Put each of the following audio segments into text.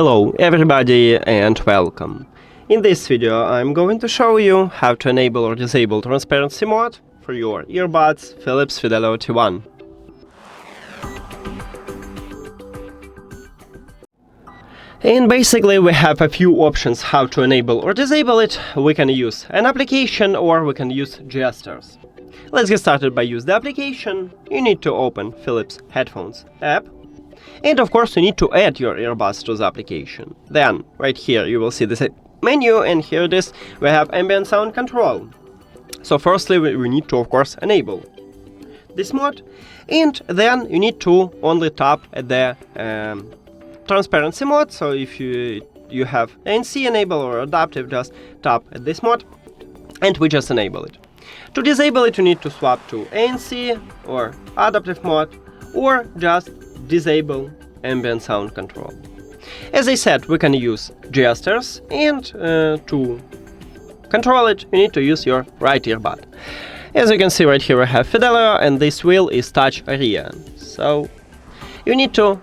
Hello everybody and welcome. In this video I'm going to show you how to enable or disable transparency mode for your earbuds Philips Fidelio T1. And basically we have a few options how to enable or disable it. We can use an application or we can use gestures. Let's get started by use the application. You need to open Philips Headphones app. And of course you need to add your earbuds to the application. Then, right here you will see this menu, and here it is, we have ambient sound control. So firstly we need to of course enable this mode, and then you need to only tap at the transparency mode. So if you have ANC enable or adaptive, just tap at this mode and we just enable it. To disable it you need to swap to ANC or adaptive mode or just disable ambient sound control. As I said, we can use gestures, and to control it you need to use your right earbud. As you can see right here I have Fidelio, and this wheel is touch area. So you need to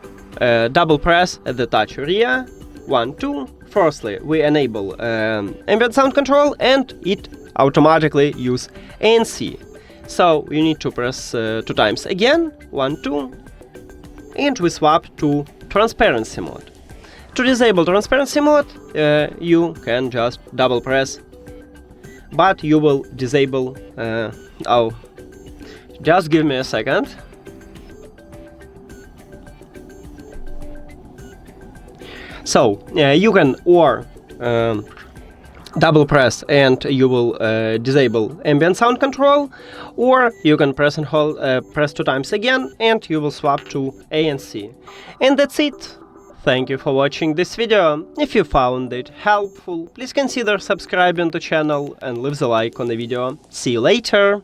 double press at the touch area. 1, 2. Firstly we enable ambient sound control and it automatically use ANC. So you need to press 2 times again. 1, 2. And we swap to transparency mode. To disable transparency mode, you can just double press, but you will disable. Just give me a second. So you can or double press and you will disable ambient sound control, or you can press and hold, press 2 times again and you will swap to ANC. And that's it. Thank you for watching this video. If you found it helpful, please consider subscribing to the channel and leave the like on the video. See you later!